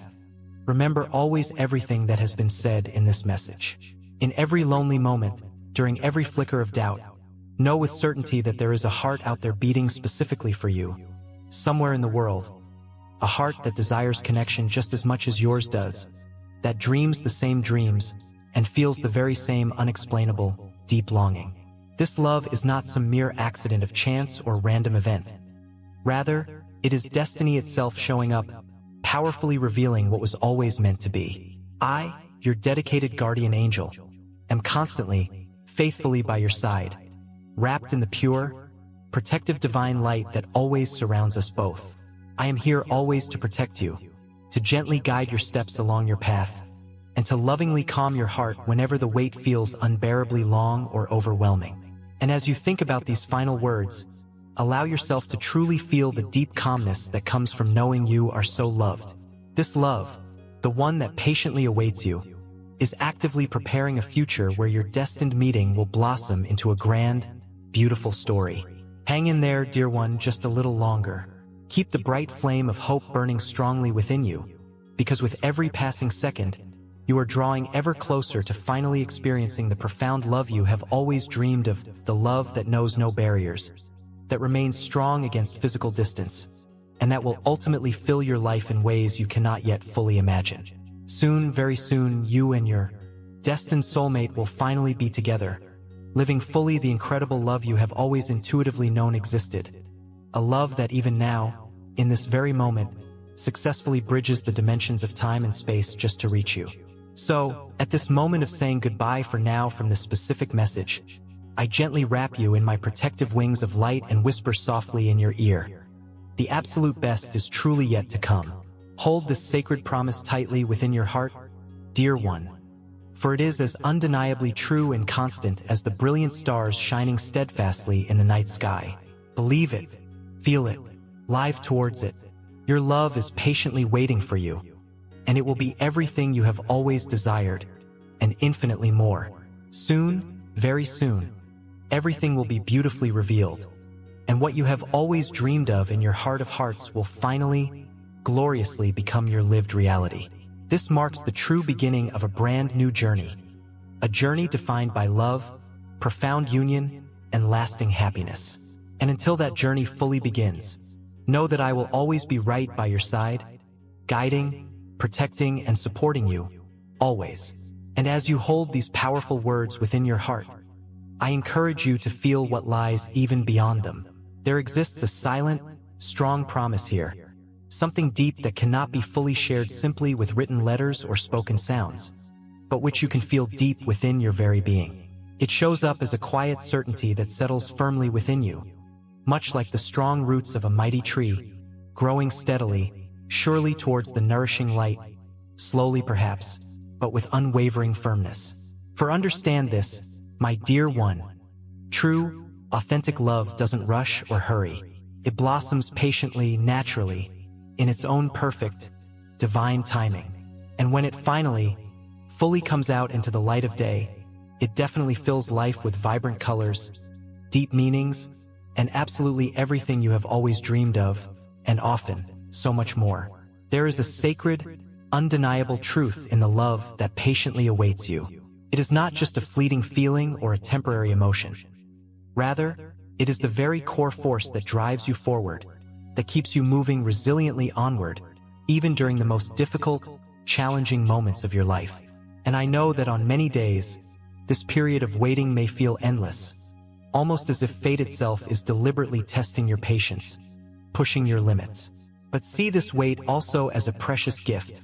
remember always everything that has been said in this message. In every lonely moment, during every flicker of doubt, know with certainty that there is a heart out there beating specifically for you, somewhere in the world. A heart that desires connection just as much as yours does, that dreams the same dreams, and feels the very same unexplainable, deep longing. This love is not some mere accident of chance or random event. Rather, it is destiny itself showing up, powerfully revealing what was always meant to be. I, your dedicated guardian angel, am constantly, faithfully by your side, wrapped in the pure, protective divine light that always surrounds us both. I am here always to protect you, to gently guide your steps along your path, and to lovingly calm your heart whenever the weight feels unbearably long or overwhelming. And as you think about these final words, allow yourself to truly feel the deep calmness that comes from knowing you are so loved. This love, the one that patiently awaits you, is actively preparing a future where your destined meeting will blossom into a grand, beautiful story. Hang in there, dear one, just a little longer. Keep the bright flame of hope burning strongly within you, because with every passing second, you are drawing ever closer to finally experiencing the profound love you have always dreamed of, the love that knows no barriers, that remains strong against physical distance, and that will ultimately fill your life in ways you cannot yet fully imagine. Soon, very soon, you and your destined soulmate will finally be together, living fully the incredible love you have always intuitively known existed. A love that even now, in this very moment, successfully bridges the dimensions of time and space just to reach you. So, at this moment of saying goodbye for now from this specific message, I gently wrap you in my protective wings of light and whisper softly in your ear. The absolute best is truly yet to come. Hold this sacred promise tightly within your heart, dear one, for it is as undeniably true and constant as the brilliant stars shining steadfastly in the night sky. Believe it, feel it, live towards it. Your love is patiently waiting for you, and it will be everything you have always desired, and infinitely more. Soon, very soon, everything will be beautifully revealed, and what you have always dreamed of in your heart of hearts will finally, gloriously become your lived reality. This marks the true beginning of a brand new journey, a journey defined by love, profound union, and lasting happiness. And until that journey fully begins, know that I will always be right by your side, guiding, protecting, and supporting you, always. And as you hold these powerful words within your heart, I encourage you to feel what lies even beyond them. There exists a silent, strong promise here, something deep that cannot be fully shared simply with written letters or spoken sounds, but which you can feel deep within your very being. It shows up as a quiet certainty that settles firmly within you, much like the strong roots of a mighty tree, growing steadily, surely towards the nourishing light, slowly perhaps, but with unwavering firmness. For understand this, my dear one, true, authentic love doesn't rush or hurry. It blossoms patiently, naturally, in its own perfect, divine timing. And when it finally, fully comes out into the light of day, it definitely fills life with vibrant colors, deep meanings, and absolutely everything you have always dreamed of, and often, so much more. There is a sacred, undeniable truth in the love that patiently awaits you. It is not just a fleeting feeling or a temporary emotion. Rather, it is the very core force that drives you forward, that keeps you moving resiliently onward, even during the most difficult, challenging moments of your life. And I know that on many days, this period of waiting may feel endless, almost as if fate itself is deliberately testing your patience, pushing your limits. But see this wait also as a precious gift,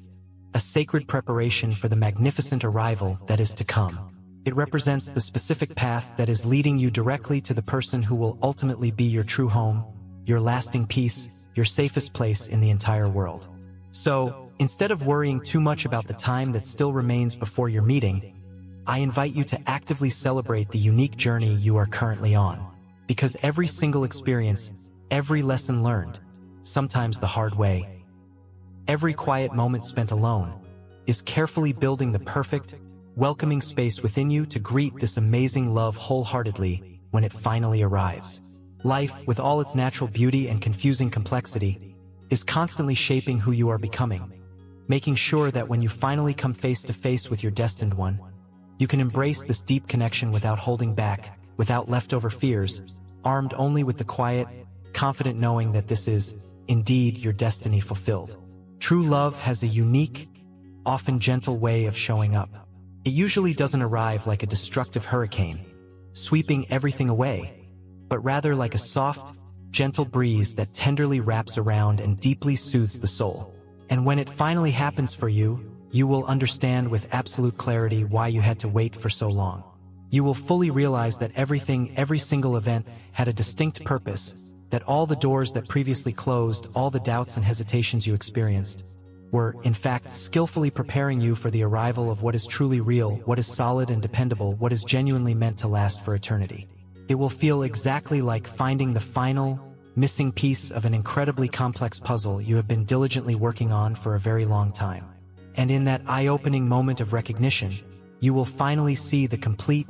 a sacred preparation for the magnificent arrival that is to come. It represents the specific path that is leading you directly to the person who will ultimately be your true home, your lasting peace, your safest place in the entire world. So, instead of worrying too much about the time that still remains before your meeting, I invite you to actively celebrate the unique journey you are currently on. Because every single experience, every lesson learned, sometimes the hard way, every quiet moment spent alone, is carefully building the perfect, welcoming space within you to greet this amazing love wholeheartedly when it finally arrives. Life, with all its natural beauty and confusing complexity, is constantly shaping who you are becoming, making sure that when you finally come face to face with your destined one, you can embrace this deep connection without holding back, without leftover fears, armed only with the quiet, confident knowing that this is, indeed, your destiny fulfilled. True love has a unique, often gentle way of showing up. It usually doesn't arrive like a destructive hurricane, sweeping everything away, but rather like a soft, gentle breeze that tenderly wraps around and deeply soothes the soul. And when it finally happens for you, you will understand with absolute clarity why you had to wait for so long. You will fully realize that every single event had a distinct purpose, that all the doors that previously closed, all the doubts and hesitations you experienced, were, in fact, skillfully preparing you for the arrival of what is truly real, what is solid and dependable, what is genuinely meant to last for eternity. It will feel exactly like finding the final, missing piece of an incredibly complex puzzle you have been diligently working on for a very long time. And in that eye-opening moment of recognition, you will finally see the complete,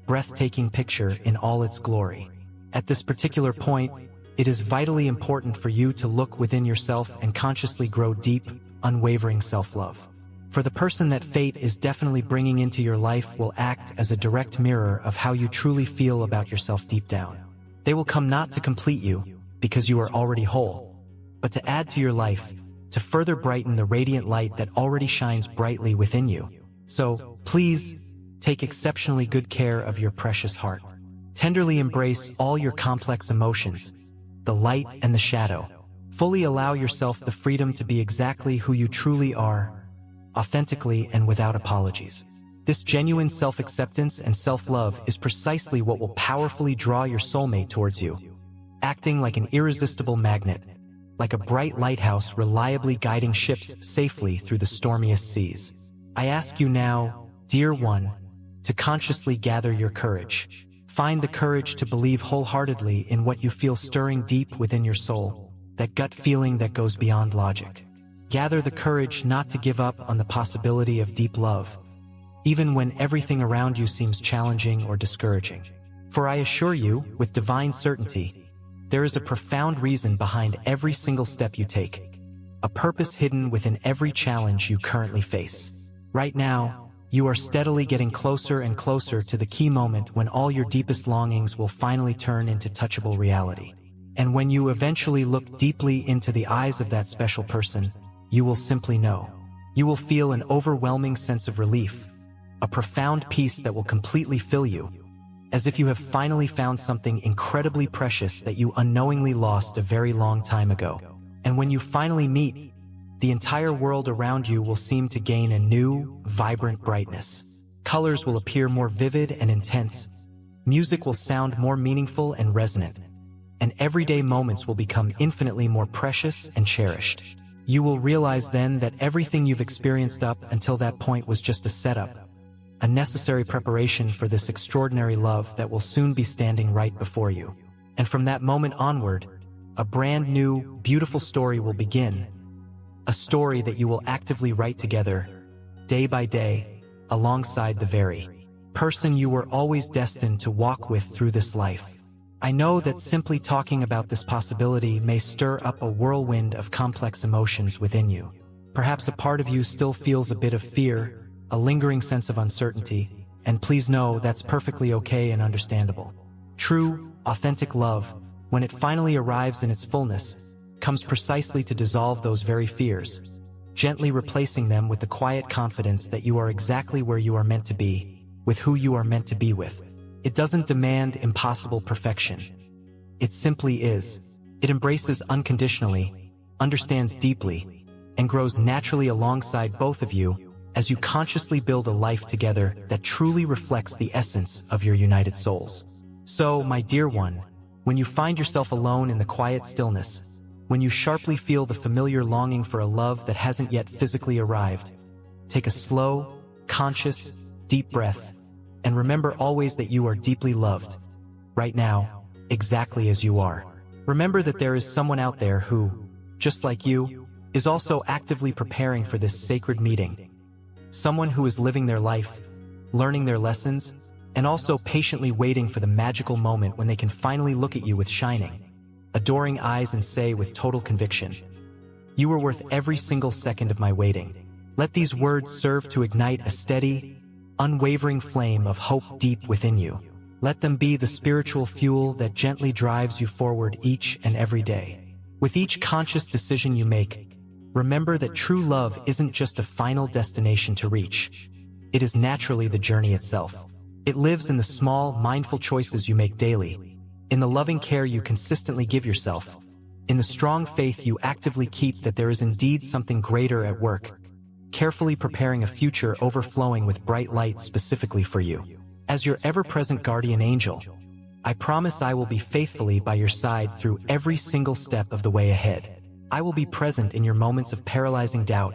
breathtaking picture in all its glory. At this particular point, it is vitally important for you to look within yourself and consciously grow deep, unwavering self-love. For the person that fate is definitely bringing into your life will act as a direct mirror of how you truly feel about yourself deep down. They will come not to complete you, because you are already whole, but to add to your life, to further brighten the radiant light that already shines brightly within you. So, please, take exceptionally good care of your precious heart. Tenderly embrace all your complex emotions, the light and the shadow. Fully allow yourself the freedom to be exactly who you truly are, authentically and without apologies. This genuine self-acceptance and self-love is precisely what will powerfully draw your soulmate towards you, acting like an irresistible magnet, like a bright lighthouse reliably guiding ships safely through the stormiest seas. I ask you now, dear one, to consciously gather your courage. Find the courage to believe wholeheartedly in what you feel stirring deep within your soul, that gut feeling that goes beyond logic. Gather the courage not to give up on the possibility of deep love, even when everything around you seems challenging or discouraging. For I assure you, with divine certainty, there is a profound reason behind every single step you take, a purpose hidden within every challenge you currently face. Right now, you are steadily getting closer and closer to the key moment when all your deepest longings will finally turn into touchable reality. And when you eventually look deeply into the eyes of that special person, you will simply know. You will feel an overwhelming sense of relief, a profound peace that will completely fill you, as if you have finally found something incredibly precious that you unknowingly lost a very long time ago. And when you finally meet, the entire world around you will seem to gain a new, vibrant brightness. Colors will appear more vivid and intense, music will sound more meaningful and resonant, and everyday moments will become infinitely more precious and cherished. You will realize then that everything you've experienced up until that point was just a setup, a necessary preparation for this extraordinary love that will soon be standing right before you. And from that moment onward, a brand new, beautiful story will begin, a story that you will actively write together, day by day, alongside the very person you were always destined to walk with through this life. I know that simply talking about this possibility may stir up a whirlwind of complex emotions within you. Perhaps a part of you still feels a bit of fear, a lingering sense of uncertainty, and please know that's perfectly okay and understandable. True, authentic love, when it finally arrives in its fullness, comes precisely to dissolve those very fears, gently replacing them with the quiet confidence that you are exactly where you are meant to be, with who you are meant to be with. It doesn't demand impossible perfection. It simply is. It embraces unconditionally, understands deeply, and grows naturally alongside both of you as you consciously build a life together that truly reflects the essence of your united souls. So, my dear one, when you find yourself alone in the quiet stillness, when you sharply feel the familiar longing for a love that hasn't yet physically arrived, take a slow, conscious, deep breath, and remember always that you are deeply loved, right now, exactly as you are. Remember that there is someone out there who, just like you, is also actively preparing for this sacred meeting. Someone who is living their life, learning their lessons, and also patiently waiting for the magical moment when they can finally look at you with shining, adoring eyes and say with total conviction, "You are worth every single second of my waiting." Let these words serve to ignite a steady, unwavering flame of hope deep within you. Let them be the spiritual fuel that gently drives you forward each and every day. With each conscious decision you make, remember that true love isn't just a final destination to reach. It is naturally the journey itself. It lives in the small, mindful choices you make daily, in the loving care you consistently give yourself, in the strong faith you actively keep that there is indeed something greater at work, carefully preparing a future overflowing with bright light specifically for you. As your ever-present guardian angel, I promise I will be faithfully by your side through every single step of the way ahead. I will be present in your moments of paralyzing doubt,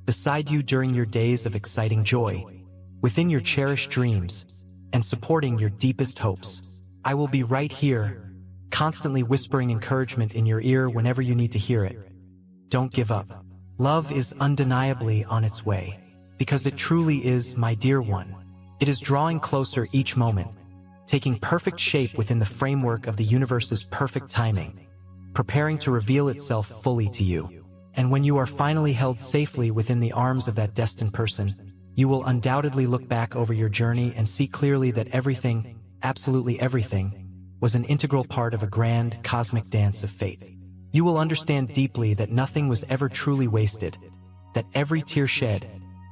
beside you during your days of exciting joy, within your cherished dreams, and supporting your deepest hopes. I will be right here, constantly whispering encouragement in your ear whenever you need to hear it. Don't give up. Love is undeniably on its way, because it truly is, my dear one. It is drawing closer each moment, taking perfect shape within the framework of the universe's perfect timing, preparing to reveal itself fully to you. And when you are finally held safely within the arms of that destined person, you will undoubtedly look back over your journey and see clearly that everything, absolutely everything, was an integral part of a grand, cosmic dance of fate. You will understand deeply that nothing was ever truly wasted, that every tear shed,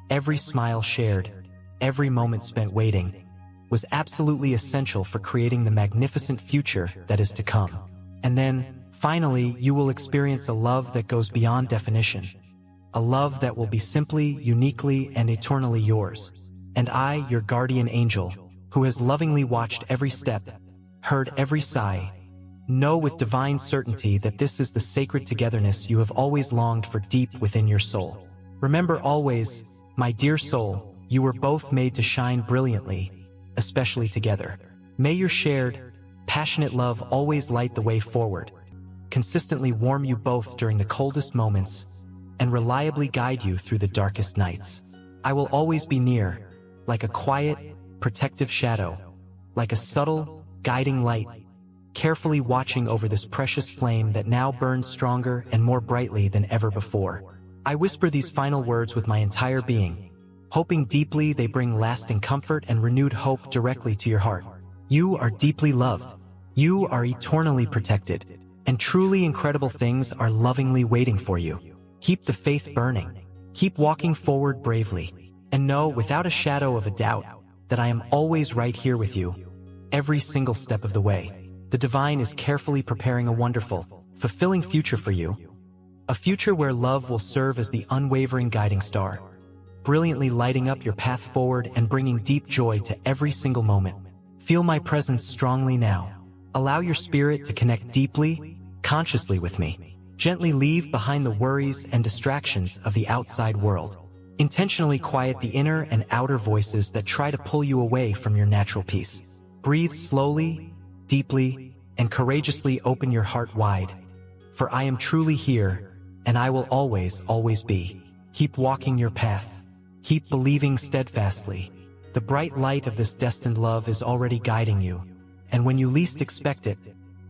every smile shared, every moment spent waiting, was absolutely essential for creating the magnificent future that is to come. And then, finally, you will experience a love that goes beyond definition, a love that will be simply, uniquely, and eternally yours. And I, your guardian angel, who has lovingly watched every step, heard every sigh, know with divine certainty that this is the sacred togetherness you have always longed for deep within your soul. Remember always, my dear soul, you were both made to shine brilliantly, especially together. May your shared, passionate love always light the way forward, consistently warm you both during the coldest moments, and reliably guide you through the darkest nights. I will always be near, like a quiet, protective shadow, like a subtle, guiding light, carefully watching over this precious flame that now burns stronger and more brightly than ever before. I whisper these final words with my entire being, hoping deeply they bring lasting comfort and renewed hope directly to your heart. You are deeply loved. You are eternally protected. And truly incredible things are lovingly waiting for you. Keep the faith burning. Keep walking forward bravely. And know without a shadow of a doubt that I am always right here with you, every single step of the way. The divine is carefully preparing a wonderful, fulfilling future for you. A future where love will serve as the unwavering guiding star, brilliantly lighting up your path forward and bringing deep joy to every single moment. Feel my presence strongly now. Allow your spirit to connect deeply, consciously with me. Gently leave behind the worries and distractions of the outside world. Intentionally quiet the inner and outer voices that try to pull you away from your natural peace. Breathe slowly, deeply, and courageously open your heart wide. For I am truly here, and I will always, always be. Keep walking your path. Keep believing steadfastly. The bright light of this destined love is already guiding you, and when you least expect it,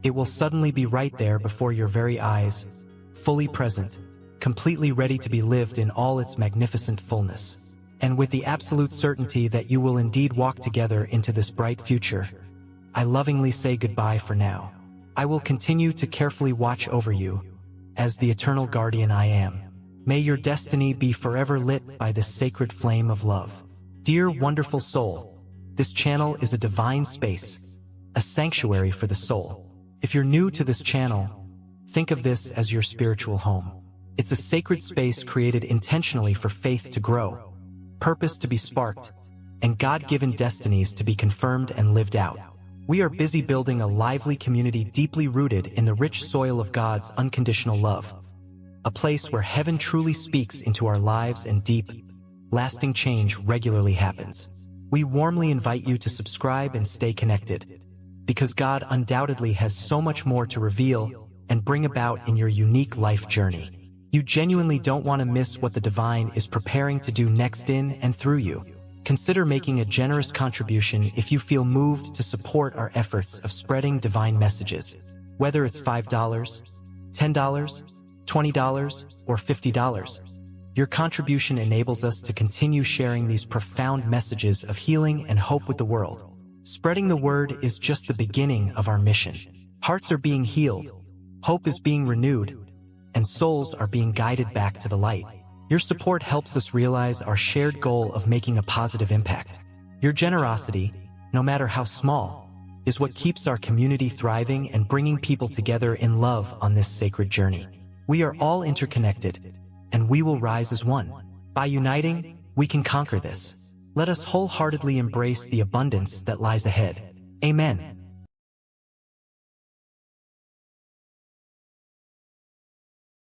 it will suddenly be right there before your very eyes, fully present, completely ready to be lived in all its magnificent fullness. And with the absolute certainty that you will indeed walk together into this bright future, I lovingly say goodbye for now. I will continue to carefully watch over you, as the eternal guardian I am. May your destiny be forever lit by this sacred flame of love. Dear wonderful soul, this channel is a divine space, a sanctuary for the soul. If you're new to this channel, think of this as your spiritual home. It's a sacred space created intentionally for faith to grow, purpose to be sparked, and God-given destinies to be confirmed and lived out. We are busy building a lively community deeply rooted in the rich soil of God's unconditional love. A place where heaven truly speaks into our lives and deep, lasting change regularly happens. We warmly invite you to subscribe and stay connected, because God undoubtedly has so much more to reveal and bring about in your unique life journey. You genuinely don't want to miss what the divine is preparing to do next in and through you. Consider making a generous contribution if you feel moved to support our efforts of spreading divine messages. Whether it's $5, $10, $20, or $50, your contribution enables us to continue sharing these profound messages of healing and hope with the world. Spreading the word is just the beginning of our mission. Hearts are being healed, hope is being renewed, and souls are being guided back to the light. Your support helps us realize our shared goal of making a positive impact. Your generosity, no matter how small, is what keeps our community thriving and bringing people together in love on this sacred journey. We are all interconnected, and we will rise as one. By uniting, we can conquer this. Let us wholeheartedly embrace the abundance that lies ahead. Amen.